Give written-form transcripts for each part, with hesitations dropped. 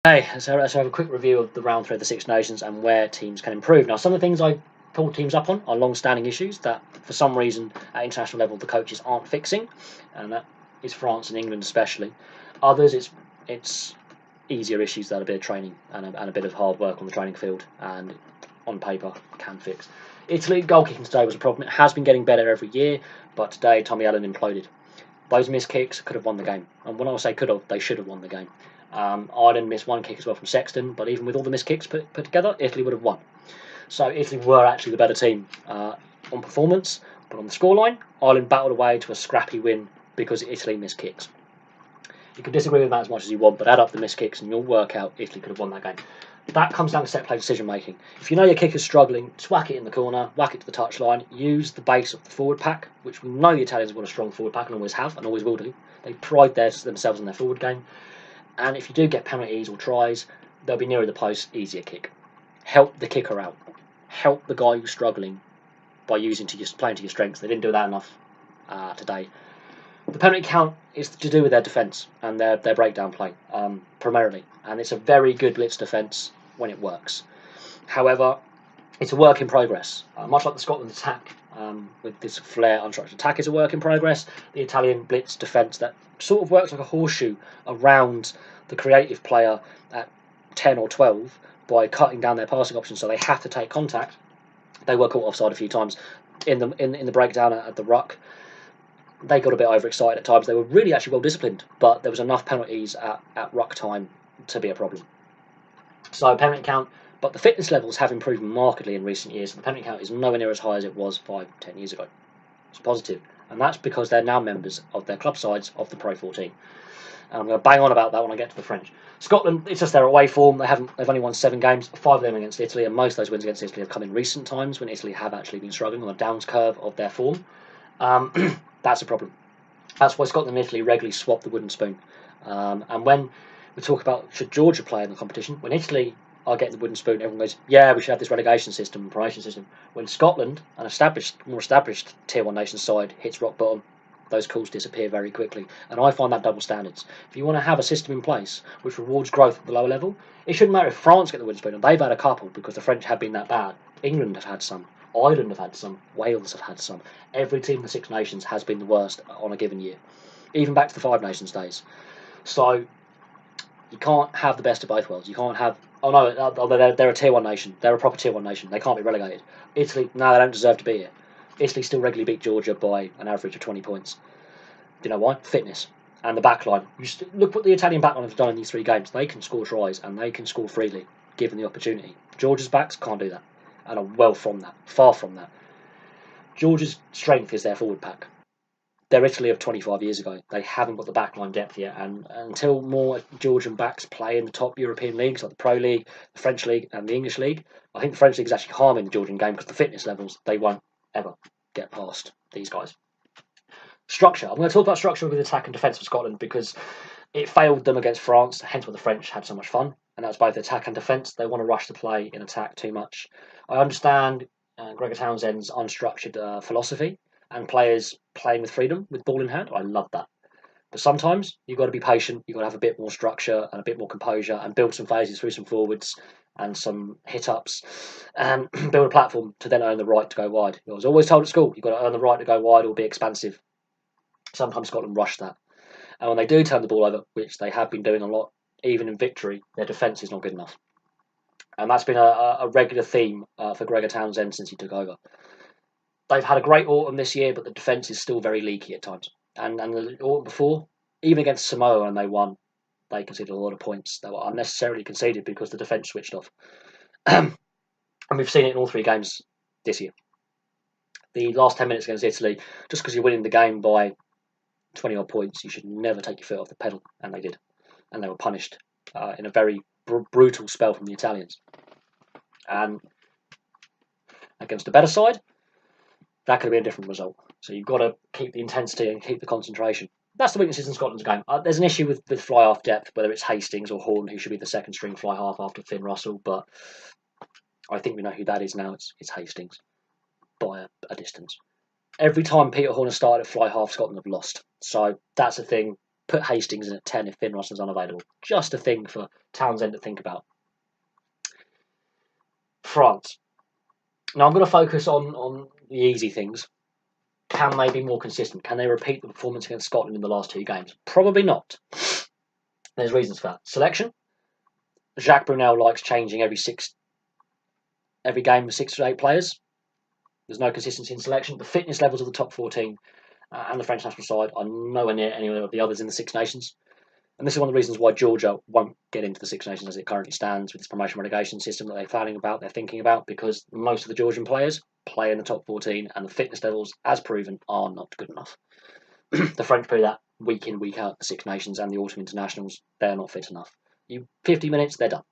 Hey, let's have a quick review of the round 3 of the Six Nations and where teams can improve. Now, some of the things I pulled teams up on are long-standing issues that, for some reason, at international level, the coaches aren't fixing, and that is France and England especially. Others, it's easier issues that a bit of training and a bit of hard work on the training field and on paper can fix. Italy goal kicking today was a problem. It has been getting better every year, but today Tommy Allen imploded. Those missed kicks could have won the game, and when I say could have, they should have won the game. Ireland missed one kick as well from Sexton, but even with all the missed kicks put together, Italy would have won. So Italy were actually the better team on performance, but on the scoreline, Ireland battled away to a scrappy win because Italy missed kicks. You can disagree with that as much as you want, but add up the missed kicks and you'll work out Italy could have won that game. That comes down to set play decision making. If you know your kicker's struggling, just whack it in the corner, whack it to the touchline, use the base of the forward pack, which we know the Italians have got a strong forward pack and always have and always will do. They pride themselves on their forward game. And if you do get penalties or tries, they'll be nearer the post, easier kick. Help the kicker out. Help the guy who's struggling by playing to your strengths. They didn't do that enough today. The penalty count is to do with their defence and their breakdown play, primarily. And it's a very good blitz defence when it works. However, it's a work in progress. Much like the Scotland attack, with this flair unstructured attack is a work in progress, the Italian blitz defence that sort of works like a horseshoe around the creative player at 10 or 12 by cutting down their passing options so they have to take contact. They were caught offside a few times in the breakdown at the ruck. They got a bit overexcited at times. They were really actually well disciplined, but there was enough penalties at ruck time to be a problem. So penalty count, but the fitness levels have improved markedly in recent years. The penalty count is nowhere near as high as it was 5-10 years ago. It's positive, and that's because they're now members of their club sides of the Pro 14. And I'm going to bang on about that when I get to the French. Scotland, it's just their away form. They've only won 7 games, 5 of them against Italy, and most of those wins against Italy have come in recent times when Italy have actually been struggling on the downs curve of their form. That's a problem. That's why Scotland and Italy regularly swap the wooden spoon. And when we talk about should Georgia play in the competition, when Italy are getting the wooden spoon, everyone goes, yeah, we should have this relegation system, promotion system. When Scotland, an more established Tier 1 nation side, hits rock bottom, those calls disappear very quickly. And I find that double standards. If you want to have a system in place which rewards growth at the lower level, it shouldn't matter if France get the wooden spoon, and they've had a couple because the French have been that bad. England have had some. Ireland have had some. Wales have had some. Every team in the Six Nations has been the worst on a given year, even back to the Five Nations days. So you can't have the best of both worlds. You can't have, oh no, they're a Tier 1 nation. They're a proper Tier 1 nation. They can't be relegated. Italy, no, they don't deserve to be here. Italy still regularly beat Georgia by an average of 20 points. Do you know why? Fitness. And the backline. Look what the Italian backline have done in these 3 games. They can score tries and they can score freely, given the opportunity. Georgia's backs can't do that. And are well from that. Far from that. Georgia's strength is their forward pack. They're Italy of 25 years ago. They haven't got the backline depth yet. And until more Georgian backs play in the top European leagues, like the Pro League, the French League, and the English League, I think the French League is actually harming the Georgian game because the fitness levels, they won't ever get past these guys. Structure. I'm going to talk about structure with attack and defence for Scotland because it failed them against France, hence why the French had so much fun. And that's both attack and defence. They want to rush the play in attack too much. I understand Gregor Townsend's unstructured philosophy and players playing with freedom, with ball in hand. I love that. But sometimes you've got to be patient. You've got to have a bit more structure and a bit more composure and build some phases through some forwards and some hit-ups and build a platform to then earn the right to go wide. I was always told at school, you've got to earn the right to go wide or be expansive. Sometimes Scotland rush that. And when they do turn the ball over, which they have been doing a lot, even in victory, their defence is not good enough. And that's been a regular theme for Gregor Townsend since he took over. They've had a great autumn this year, but the defence is still very leaky at times. And the autumn before, even against Samoa when they won, they conceded a lot of points that were unnecessarily conceded because the defence switched off. And we've seen it in all 3 games this year. The last 10 minutes against Italy, just because you're winning the game by 20 odd points, you should never take your foot off the pedal, and they did. And they were punished in a very brutal spell from the Italians. And against a better side, that could have been a different result. So you've got to keep the intensity and keep the concentration. That's the weaknesses in Scotland's game. There's an issue with fly half depth, whether it's Hastings or Horn, who should be the second string fly half after Finn Russell, but I think we know who that is now. It's Hastings by a distance. Every time Peter Horn has started at fly half, Scotland have lost. So that's a thing. Put Hastings in at 10 if Finn Russell's unavailable. Just a thing for Townsend to think about. France. Now I'm going to focus on the easy things. Can they be more consistent? Can they repeat the performance against Scotland in the last 2 games? Probably not. There's reasons for that. Selection. Jacques Brunel likes changing every game with 6 to 8 players. There's no consistency in selection. The fitness levels of the top 14 and the French national side are nowhere near any of the others in the Six Nations. And this is one of the reasons why Georgia won't get into the Six Nations as it currently stands with this promotion relegation system that they're thinking about, because most of the Georgian players play in the top 14 and the fitness levels, as proven, are not good enough. The French play that week in, week out, the Six Nations and the Autumn Internationals, they're not fit enough. 50 minutes, they're done.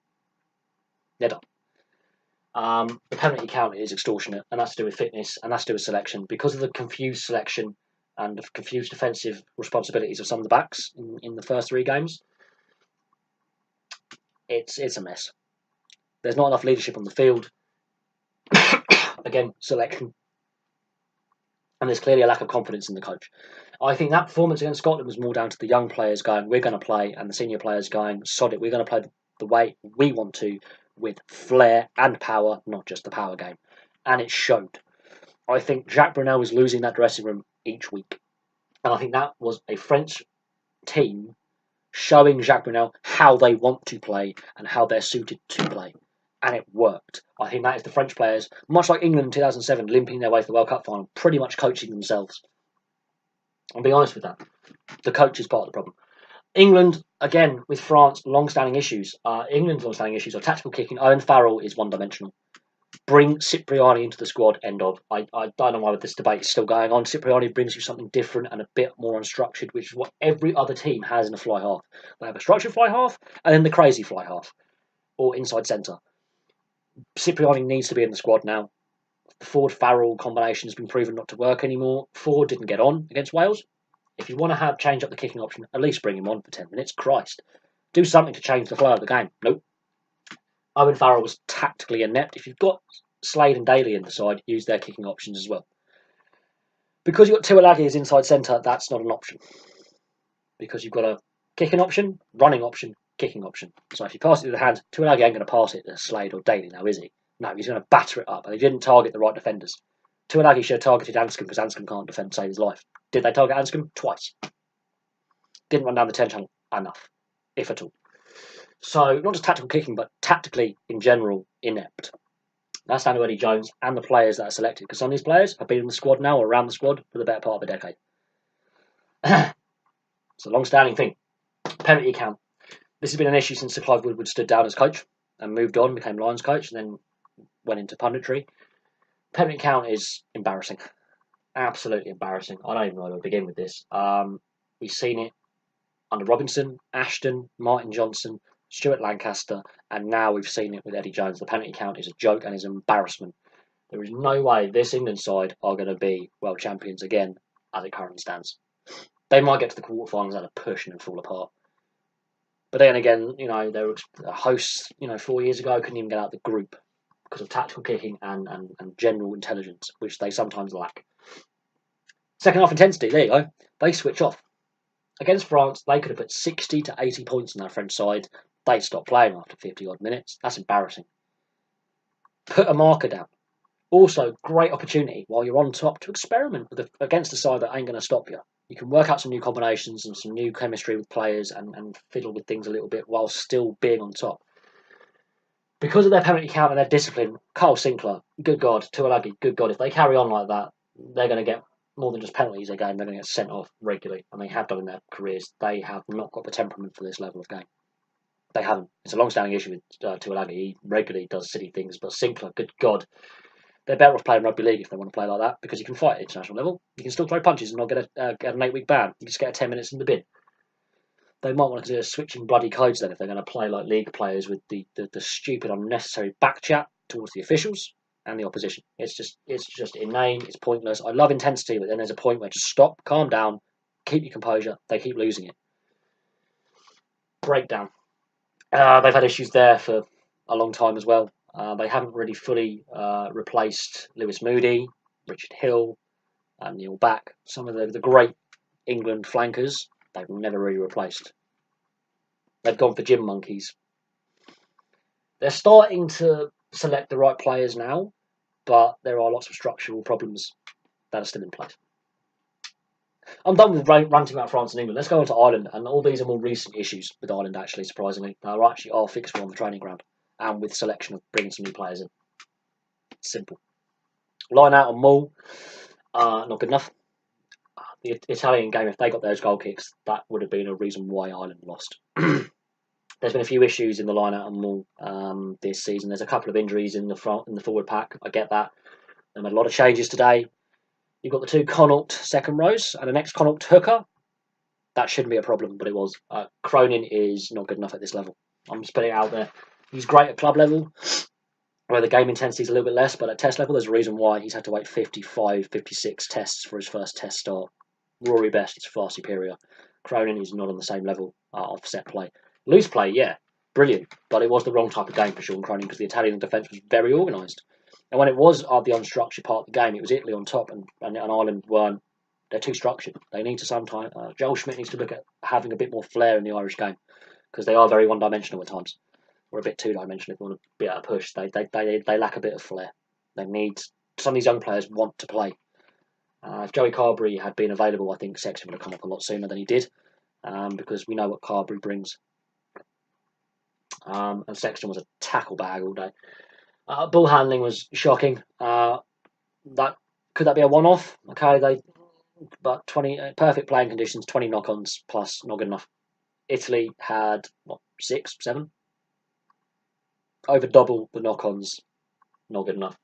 They're done. The penalty count is extortionate, and that's to do with fitness, and that's to do with selection. Because of the confused selection and the confused defensive responsibilities of some of the backs in the first 3 games, it's a mess. There's not enough leadership on the field. Again, selection. And there's clearly a lack of confidence in the coach. I think that performance against Scotland was more down to the young players going, we're going to play, and the senior players going, sod it, we're going to play the way we want to, with flair and power, not just the power game. And it showed. I think Jacques Brunel was losing that dressing room each week. And I think that was a French team showing Jacques Brunel how they want to play and how they're suited to play. And it worked. I think that is the French players, much like England in 2007, limping their way to the World Cup final, pretty much coaching themselves. I'll be honest with that. The coach is part of the problem. England, again, with France, long-standing issues. England's long-standing issues are tactical kicking. Owen Farrell is one-dimensional. Bring Cipriani into the squad, end of. I don't know why this debate is still going on. Cipriani brings you something different and a bit more unstructured, which is what every other team has in a fly half. They have a structured fly half and then the crazy fly half, or inside centre. Cipriani needs to be in the squad now. The Ford-Farrell combination has been proven not to work anymore. Ford didn't get on against Wales. If you want to change up the kicking option, at least bring him on for 10 minutes. Christ. Do something to change the flow of the game. Nope. Owen Farrell was tactically inept. If you've got Slade and Daly in the side, use their kicking options as well. Because you've got Tuilagi as inside centre, that's not an option. Because you've got a kicking option, running option, kicking option. So if you pass it to the hand, Tuilagi ain't going to pass it to Slade or Daly now, is he? No, he's going to batter it up. And he didn't target the right defenders. Tuilagi should have targeted Anscombe because Anscombe can't defend to save his life. Did they target Anscombe? Twice. Didn't run down the 10 channel enough, if at all. So not just tactical kicking, but tactically in general inept. That's down to Eddie Jones and the players that are selected, because some of these players have been in the squad now or around the squad for the better part of a decade. It's a long-standing thing. Penalty count. This has been an issue since Sir Clive Woodward stood down as coach and moved on, became Lions coach, and then went into punditry. Penalty count is embarrassing. Absolutely embarrassing. I don't even know where to begin with this. We've seen it under Robinson, Ashton, Martin Johnson, Stuart Lancaster, and now we've seen it with Eddie Jones. The penalty count is a joke and is an embarrassment. There is no way this England side are going to be world champions again as it currently stands. They might get to the quarterfinals at a push and then fall apart. But then again, they were hosts, 4 years ago, couldn't even get out of the group because of tactical kicking and general intelligence, which they sometimes lack. Second half intensity, there you go. They switch off. Against France, they could have put 60 to 80 points on that French side. They stopped playing after 50-odd minutes. That's embarrassing. Put a marker down. Also, great opportunity while you're on top to experiment against a side that ain't going to stop you. You can work out some new combinations and some new chemistry with players and fiddle with things a little bit while still being on top. Because of their penalty count and their discipline, Carl Sinclair, good God, Tuilagi, good God, if they carry on like that, they're going to get more than just penalties a game. They're going to get sent off regularly, and they have done in their careers. They have not got the temperament for this level of game. They haven't. It's a long-standing issue with Tuilagi. He regularly does silly things, but Sinclair, good God, they're better off playing rugby league if they want to play like that, because you can fight at international level. You can still throw punches and not get an 8-week ban. You just get 10 minutes in the bin. They might want to consider switching bloody codes then if they're going to play like league players with the stupid, unnecessary back chat towards the officials and the opposition. It's just inane. It's pointless. I love intensity, but then there's a point where just stop, calm down, keep your composure. They keep losing it. Breakdown. They've had issues there for a long time as well. They haven't really fully replaced Lewis Moody, Richard Hill, and Neil Back, some of the great England flankers. they've never really replaced. They've gone for gym monkeys. They're starting to select the right players now, but there are lots of structural problems that are still in place. I'm done with ranting about France and England. Let's go on to Ireland, and all these are more recent issues with Ireland, actually, surprisingly. They actually are fixable on the training ground, and with selection of bringing some new players in. Simple. Line out and maul, not good enough. The Italian game, if they got those goal kicks, that would have been a reason why Ireland lost. There's been a few issues in the line out and maul this season. There's a couple of injuries in the forward pack. I get that. They made a lot of changes today. You've got the two Connacht second rows and an ex-Connacht hooker. That shouldn't be a problem, but it was. Cronin is not good enough at this level. I'm just putting it out there. He's great at club level, where the game intensity is a little bit less, but at test level, there's a reason why he's had to wait 55, 56 tests for his first test start. Rory Best is far superior. Cronin is not on the same level of set play. Loose play, yeah, brilliant, but it was the wrong type of game for Sean Cronin because the Italian defence was very organised. And when it was the unstructured part of the game, it was Italy on top, and Ireland weren't. They're too structured. They need to sometimes. Joel Schmidt needs to look at having a bit more flair in the Irish game because they are very one-dimensional at times, or a bit two-dimensional if you want a bit of a push. They lack a bit of flair. They need some of these young players want to play. If Joey Carberry had been available, I think Sexton would have come up a lot sooner than he did, because we know what Carberry brings. And Sexton was a tackle bag all day. Ball handling was shocking. Could that be a one-off? Okay, but 20 perfect playing conditions, 20 knock-ons plus, not good enough. Italy had 6, 7, over double the knock-ons, not good enough.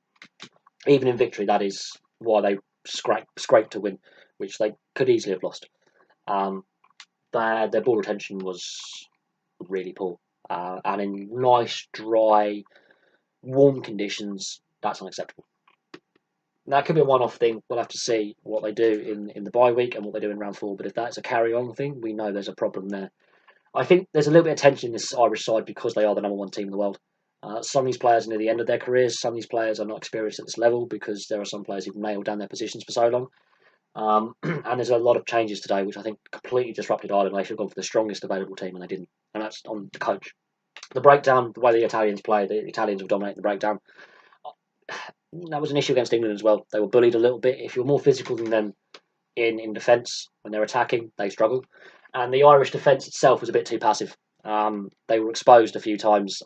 Even in victory, that is why they scraped to win, which they could easily have lost. Their ball retention was really poor, and in nice, dry, warm conditions, that's unacceptable. That could be a one-off thing. We'll have to see what they do in the bye week and what they do in round 4. But if that's a carry-on thing, we know there's a problem there. I think there's a little bit of tension in this Irish side because they are the number 1 team in the world. Some of these players are near the end of their careers. Some of these players are not experienced at this level because there are some players who've nailed down their positions for so long. And there's a lot of changes today, which I think completely disrupted Ireland. They should have gone for the strongest available team, and they didn't. And that's on the coach. The breakdown, the way the Italians play, the Italians will dominate the breakdown. That was an issue against England as well. They were bullied a little bit. If you're more physical than them in defence, when they're attacking, they struggle. And the Irish defence itself was a bit too passive. They were exposed a few times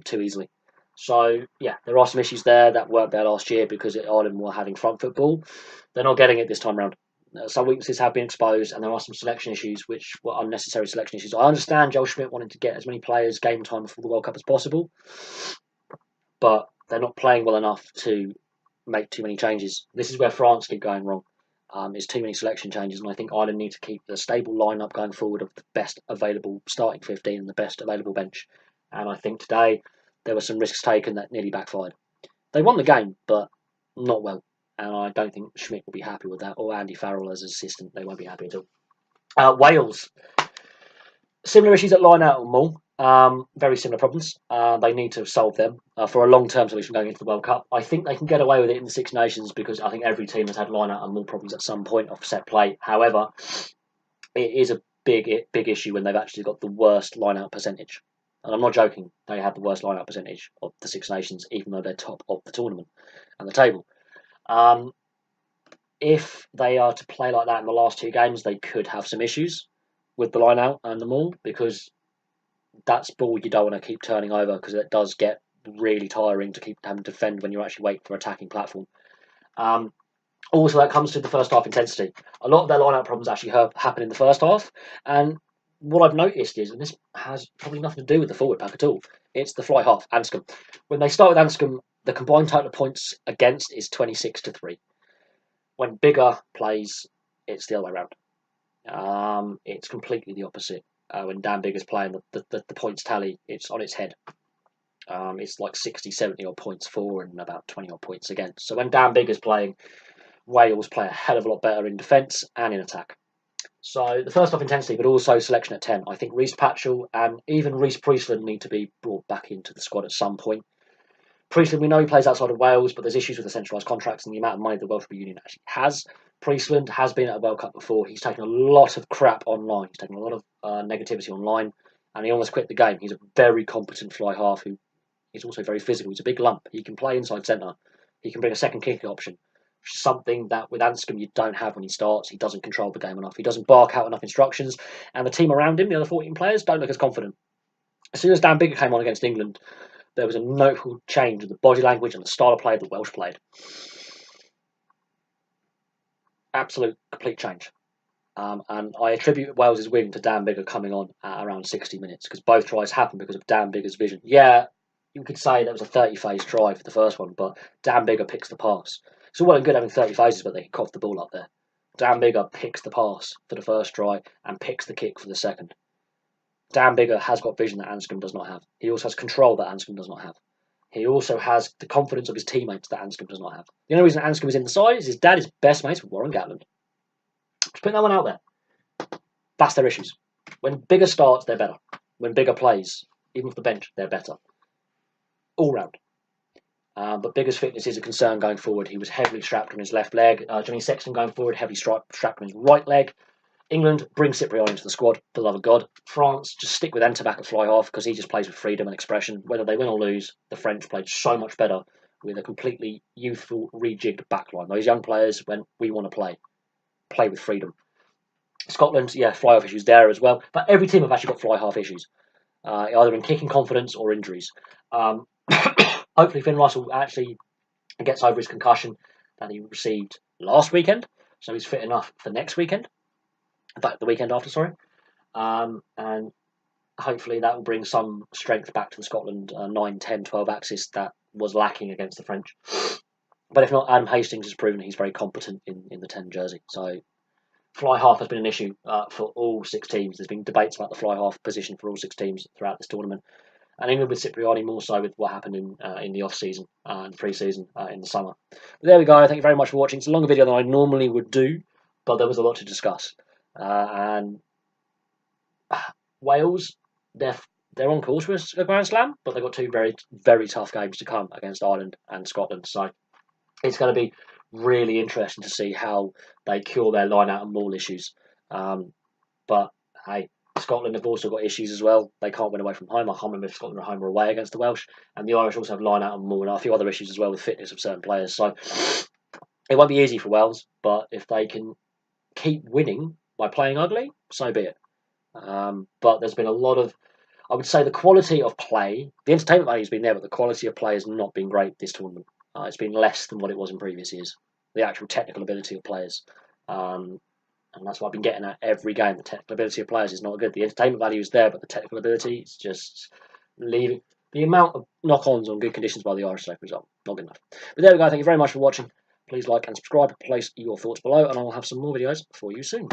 too easily. So, yeah, there are some issues there that weren't there last year because Ireland were having front football. They're not getting it this time around. Some weaknesses have been exposed, and there are some selection issues, which were unnecessary selection issues. I understand Joel Schmidt wanted to get as many players game time before the World Cup as possible, but they're not playing well enough to make too many changes. This is where France keep going wrong. It's too many selection changes, and I think Ireland need to keep a stable lineup going forward of the best available starting 15 and the best available bench. And I think today there were some risks taken that nearly backfired. They won the game, but not well. And I don't think Schmidt will be happy with that, or Andy Farrell as assistant. They won't be happy at all. Wales. Similar issues at line out and maul. Very similar problems. They need to solve them for a long-term solution going into the World Cup. I think they can get away with it in the Six Nations because I think every team has had line-out and maul problems at some point of set play. However, it is a big issue when they've actually got the worst line-out percentage. And I'm not joking. They had the worst line-out percentage of the Six Nations, even though they're top of the tournament and the table. If they are to play like that in the last 2 games, they could have some issues with the line-out and the maul because that's ball you don't want to keep turning over because it does get really tiring to keep having to defend when you're actually waiting for an attacking platform. Also, that comes to the first half intensity. A lot of their line-out problems actually happen in the first half. And what I've noticed is, and this has probably nothing to do with the forward pack at all, it's the fly half, Anscombe. When they start with Anscombe, the combined total of points against is 26-3. When Bigger plays, it's the other way around. It's completely the opposite. When Dan Bigger's playing, the points tally, it's on its head. It's like 60, 70 odd points for and about 20 odd points against. So when Dan Bigger's playing, Wales play a hell of a lot better in defence and in attack. So the first half intensity, but also selection at 10. I think Reece Patchell and even Reece Priestland need to be brought back into the squad at some point Priestland, we know he plays outside of Wales, but there's issues with the centralised contracts and the amount of money the Welsh Rugby Union actually has. Priestland has been at a World Cup before. He's taken a lot of crap online. He's taken a lot of negativity online, and he almost quit the game. He's a very competent fly half who is also very physical. He's a big lump. He can play inside centre. He can bring a second kicking option, which is something that with Anscombe you don't have when he starts. He doesn't control the game enough. He doesn't bark out enough instructions, and the team around him, the other 14 players, don't look as confident. As soon as Dan Biggar came on against England, there was a notable change in the body language and the style of play the Welsh played. Absolute, complete change. And I attribute Wales's win to Dan Biggar coming on at around 60 minutes, because both tries happened because of Dan Biggar's vision. Yeah, you could say that was a 30-phase try for the first one, but Dan Biggar picks the pass. It's all well and good having 30 phases, but they can cough the ball up there. Dan Biggar picks the pass for the first try and picks the kick for the second. Dan Biggar has got vision that Anscombe does not have. He also has control that Anscombe does not have. He also has the confidence of his teammates that Anscombe does not have. The only reason Anscombe is in the side is his dad is best mates with Warren Gatland. Just putting that one out there. That's their issues. When Biggar starts, they're better. When Biggar plays, even off the bench, they're better. All round. But Biggar's fitness is a concern going forward. He was heavily strapped on his left leg. Johnny Sexton going forward, heavily strapped on his right leg. England, bring Cipriani into the squad, for the love of God. France, just stick with Enter back at fly half, because he just plays with freedom and expression. Whether they win or lose, the French played so much better with a completely youthful, rejigged backline. Those young players went, we want to play with freedom. Scotland, yeah, fly half issues there as well. But every team have actually got fly half issues, either in kicking confidence or injuries. Hopefully Finn Russell actually gets over his concussion that he received last weekend, so he's fit enough for next weekend. In fact, the weekend after, sorry. And hopefully that will bring some strength back to the Scotland 9, 10, 12 axis that was lacking against the French. But if not, Adam Hastings has proven he's very competent in the 10 jersey. So fly half has been an issue for all 6 teams. There's been debates about the fly half position for all 6 teams throughout this tournament. And England with Cipriani more so with what happened in the off-season and pre-season in the summer. But there we go. Thank you very much for watching. It's a longer video than I normally would do, but there was a lot to discuss. And Wales, they're on course for a Grand Slam, but they've got 2 very, very tough games to come against Ireland and Scotland. So it's going to be really interesting to see how they cure their line-out and maul issues. But hey, Scotland have also got issues as well. They can't win away from home. I can't remember if Scotland are home or away against the Welsh. And the Irish also have line-out and maul and a few other issues as well with fitness of certain players. So it won't be easy for Wales, but if they can keep winning by playing ugly, so be it. But there's been a lot of, I would say, the quality of play, the entertainment value has been there, but the quality of play has not been great this tournament. It's been less than what it was in previous years. The actual technical ability of players. And that's what I've been getting at every game. The technical ability of players is not good. The entertainment value is there, but the technical ability is just leaving. The amount of knock-ons on good conditions by the Irish today, for example, not good enough. But there we go. Thank you very much for watching. Please like and subscribe. Place your thoughts below, and I'll have some more videos for you soon.